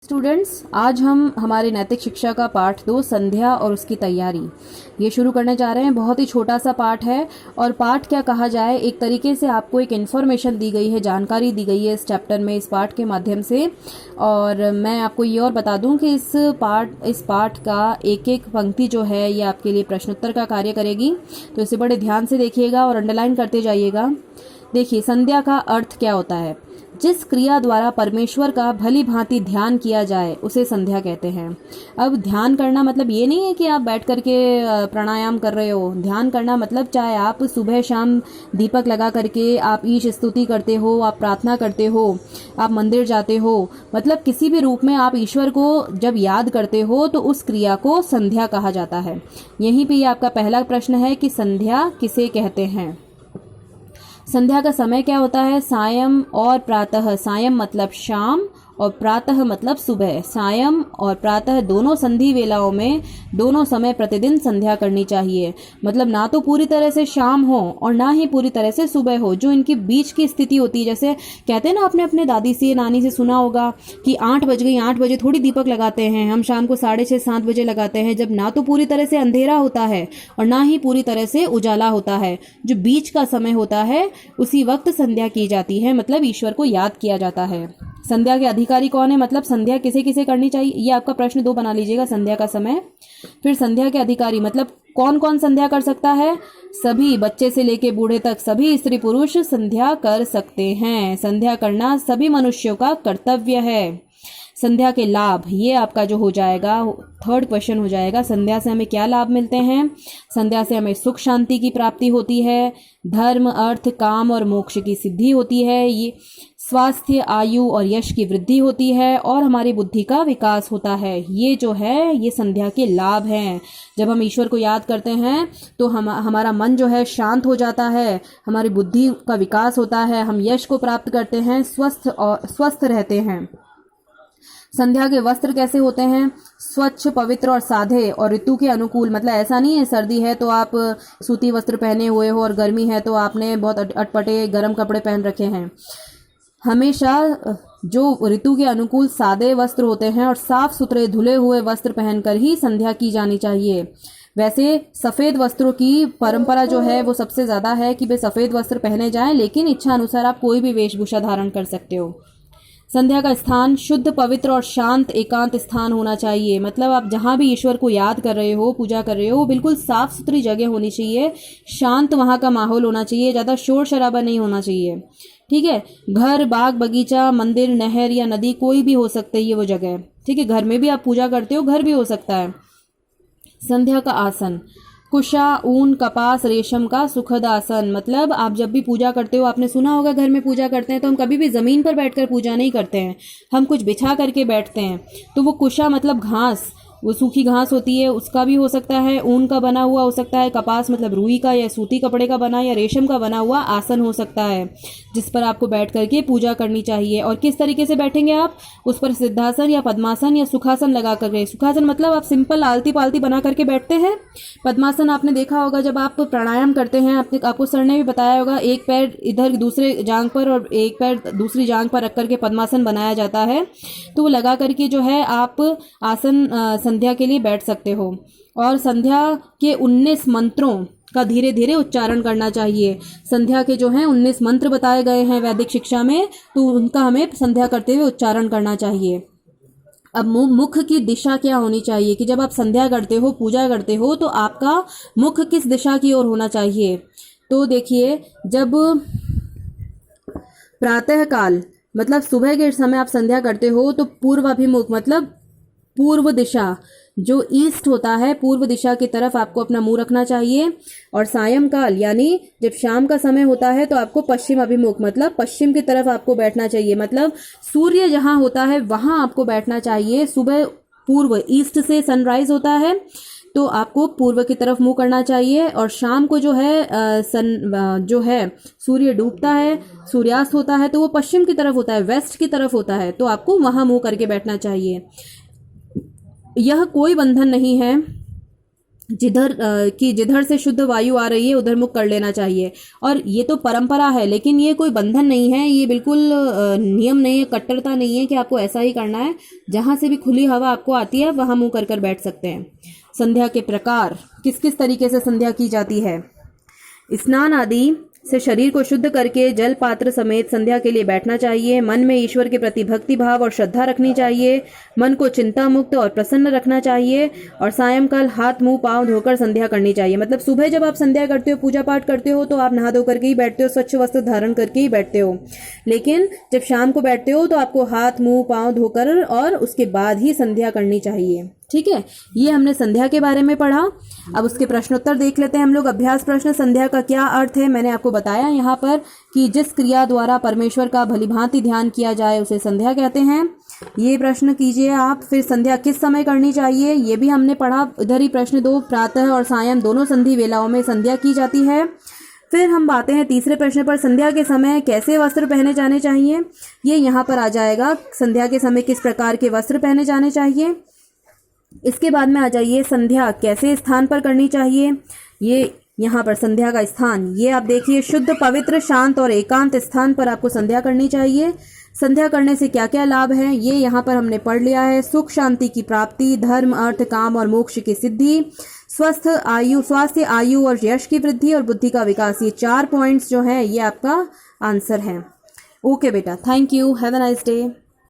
Students, आज हम हमारे नैतिक शिक्षा का पाठ 2 संध्या और उसकी तैयारी ये शुरू करने जा रहे हैं। बहुत ही छोटा सा पाठ है और पाठ क्या कहा जाए, एक तरीके से आपको एक इन्फॉर्मेशन दी गई है, जानकारी दी गई है इस चैप्टर में, इस पाठ के माध्यम से। और मैं आपको ये और बता दूं कि इस पाठ का एक एक पंक्ति जो है ये आपके लिए प्रश्नोत्तर का कार्य करेगी, तो इसे बड़े ध्यान से देखिएगा और अंडरलाइन करते जाइएगा। देखिए, संध्या का अर्थ क्या होता है। जिस क्रिया द्वारा परमेश्वर का भली भांति ध्यान किया जाए उसे संध्या कहते हैं। अब ध्यान करना मतलब ये नहीं है कि आप बैठ करके प्राणायाम कर रहे हो। ध्यान करना मतलब चाहे आप सुबह शाम दीपक लगा करके आप ईश स्तुति करते हो, आप प्रार्थना करते हो, आप मंदिर जाते हो, मतलब किसी भी रूप में आप ईश्वर को जब याद करते हो तो उस क्रिया को संध्या कहा जाता है। यहीं पे आपका पहला प्रश्न है कि संध्या किसे कहते हैं। संध्या का समय क्या होता है। सायं और प्रातः। सायं मतलब शाम और प्रातः मतलब सुबह। सायं और प्रातः दोनों संधि वेलाओं में दोनों समय प्रतिदिन संध्या करनी चाहिए। मतलब ना तो पूरी तरह से शाम हो और ना ही पूरी तरह से सुबह हो, जो इनकी बीच की स्थिति होती है। जैसे कहते हैं ना, आपने अपने दादी से नानी से सुना होगा कि 8 बज गई, 8 बजे थोड़ी दीपक लगाते हैं, हम शाम को 6:30 7 बजे लगाते हैं, जब ना तो पूरी तरह से अंधेरा होता है और ना ही पूरी तरह से उजाला होता है। जो बीच का समय होता है उसी वक्त संध्या की जाती है, मतलब ईश्वर को याद किया जाता है। संध्या के अधिकारी कौन है, मतलब संध्या किसे किसे करनी चाहिए, ये आपका प्रश्न 2 बना लीजिएगा। संध्या का समय, फिर संध्या के अधिकारी मतलब कौन कौन संध्या कर सकता है। सभी, बच्चे से लेके बूढ़े तक सभी स्त्री पुरुष संध्या कर सकते हैं। संध्या करना सभी मनुष्यों का कर्तव्य है। संध्या के लाभ, ये आपका जो हो जाएगा 3rd क्वेश्चन हो जाएगा। संध्या से हमें क्या लाभ मिलते हैं। संध्या से हमें सुख शांति की प्राप्ति होती है, धर्म अर्थ काम और मोक्ष की सिद्धि होती है, ये स्वास्थ्य आयु और यश की वृद्धि होती है और हमारी बुद्धि का विकास होता है। ये जो है ये संध्या के लाभ हैं। जब हम ईश्वर को याद करते हैं तो हमारा मन जो है शांत हो जाता है, हमारी बुद्धि का विकास होता है, हम यश को प्राप्त करते हैं, स्वस्थ रहते हैं। संध्या के वस्त्र कैसे होते हैं, स्वच्छ पवित्र और साधे और ऋतु के अनुकूल। मतलब ऐसा नहीं है सर्दी है तो आप सूती वस्त्र पहने हुए हो और गर्मी है तो आपने बहुत अटपटे गर्म कपड़े पहन रखे हैं। हमेशा जो ऋतु के अनुकूल सादे वस्त्र होते हैं और साफ सुथरे धुले हुए वस्त्र पहनकर ही संध्या की जानी चाहिए। वैसे सफ़ेद वस्त्रों की परंपरा जो है वो सबसे ज़्यादा है कि वे सफ़ेद वस्त्र पहने जाएं, लेकिन इच्छा अनुसार आप कोई भी वेशभूषा धारण कर सकते हो। संध्या का स्थान शुद्ध पवित्र और शांत एकांत स्थान होना चाहिए। मतलब आप जहाँ भी ईश्वर को याद कर रहे हो, पूजा कर रहे हो, वो बिल्कुल साफ सुथरी जगह होनी चाहिए, शांत वहाँ का माहौल होना चाहिए, ज़्यादा शोर शराबा नहीं होना चाहिए। ठीक है, घर बाग बगीचा मंदिर नहर या नदी कोई भी हो सकते है ये वो जगह। ठीक है, घर में भी आप पूजा करते हो, घर भी हो सकता है। संध्या का आसन, कुशा ऊन कपास रेशम का सुखद आसन। मतलब आप जब भी पूजा करते हो, आपने सुना होगा घर में पूजा करते हैं तो हम कभी भी जमीन पर बैठकर पूजा नहीं करते हैं, हम कुछ बिछा करके बैठते हैं। तो वो कुशा मतलब घास, वो सूखी घास होती है, उसका भी हो सकता है, ऊन का बना हुआ हो सकता है, कपास मतलब रुई का या सूती कपड़े का बना या रेशम का बना हुआ आसन हो सकता है, जिस पर आपको बैठ करके पूजा करनी चाहिए। और किस तरीके से बैठेंगे आप, उस पर सिद्धासन या पद्मासन या सुखासन लगा करके। सुखासन मतलब आप सिंपल आलती पालती बना करके बैठते हैं। पद्मासन आपने देखा होगा जब आप प्राणायाम करते हैं, आपको सर ने भी बताया होगा, एक पैर इधर दूसरे जांघ पर और एक पैर दूसरी जांघ पर रख करके पद्मासन बनाया जाता है। तो वो लगा करके जो है आप आसन संध्या के लिए बैठ सकते हो। और संध्या के 19 मंत्रों का धीरे धीरे उच्चारण करना चाहिए। संध्या के जो हैं 19 मंत्र बताए गए हैं वैदिक शिक्षा में, तो उनका हमें संध्या करते हुए उच्चारण करना चाहिए। अब मुख की दिशा क्या होनी चाहिए कि जब आप संध्या करते हो, पूजा करते हो, तो आपका मुख किस दिशा की ओर होना चाहिए। तो देखिए, जब प्रातः काल मतलब सुबह के समय आप संध्या करते हो तो पूर्वाभिमुख मतलब पूर्व दिशा, जो ईस्ट होता है, पूर्व दिशा की तरफ आपको अपना मुंह रखना चाहिए। और सायंकाल यानी जब शाम का समय होता है तो आपको पश्चिम अभिमुख मतलब पश्चिम की तरफ आपको बैठना चाहिए। मतलब सूर्य जहां होता है वहां आपको बैठना चाहिए। सुबह पूर्व ईस्ट से सनराइज होता है तो आपको पूर्व की तरफ मुंह करना चाहिए, और शाम को जो है जो है सूर्य डूबता है, सूर्यास्त होता है तो वो पश्चिम की तरफ होता है, वेस्ट की तरफ होता है, तो आपको वहां मुंह करके बैठना चाहिए। यह कोई बंधन नहीं है जिधर से शुद्ध वायु आ रही है उधर मुख कर लेना चाहिए। और ये तो परंपरा है, लेकिन ये कोई बंधन नहीं है, ये बिल्कुल नियम नहीं है, कट्टरता नहीं है कि आपको ऐसा ही करना है। जहाँ से भी खुली हवा आपको आती है वहाँ मुँह कर बैठ सकते हैं। संध्या के प्रकार, किस किस तरीके से संध्या की जाती है। स्नान आदि से शरीर को शुद्ध करके जल पात्र समेत संध्या के लिए बैठना चाहिए। मन में ईश्वर के प्रति भक्ति भाव और श्रद्धा रखनी चाहिए। मन को चिंता मुक्त और प्रसन्न रखना चाहिए। और सायंकाल हाथ मुंह पांव धोकर संध्या करनी चाहिए। मतलब सुबह जब आप संध्या करते हो, पूजा पाठ करते हो, तो आप नहा धो करके ही बैठते हो, स्वच्छ वस्त्र धारण करके ही बैठते हो। लेकिन जब शाम को बैठते हो तो आपको हाथ मुंह पांव धोकर और उसके बाद ही संध्या करनी चाहिए। ठीक है, ये हमने संध्या के बारे में पढ़ा। अब उसके प्रश्नोत्तर देख लेते हैं हम लोग। अभ्यास प्रश्न, संध्या का क्या अर्थ है। मैंने आपको बताया यहाँ पर कि जिस क्रिया द्वारा परमेश्वर का भलीभांति ध्यान किया जाए उसे संध्या कहते हैं। ये प्रश्न कीजिए आप। फिर संध्या किस समय करनी चाहिए ये भी हमने पढ़ा। इधर ही प्रश्न 2, प्रातः और सायं दोनों संधि वेलाओं में संध्या की जाती है। फिर हम आते हैं तीसरे प्रश्न पर, संध्या के समय कैसे वस्त्र पहने जाने चाहिए। ये यहाँ पर आ जाएगा, संध्या के समय किस प्रकार के वस्त्र पहने जाने चाहिए। इसके बाद में आ जाइए, संध्या कैसे स्थान पर करनी चाहिए। ये यहाँ पर संध्या का स्थान, ये आप देखिए, शुद्ध पवित्र शांत और एकांत स्थान पर आपको संध्या करनी चाहिए। संध्या करने से क्या क्या लाभ है ये यहाँ पर हमने पढ़ लिया है। सुख शांति की प्राप्ति, धर्म अर्थ काम और मोक्ष की सिद्धि, स्वास्थ्य आयु और यश की वृद्धि और बुद्धि का विकास। ये 4 पॉइंट्स जो है ये आपका आंसर है। ओके बेटा, thank you, have a nice day.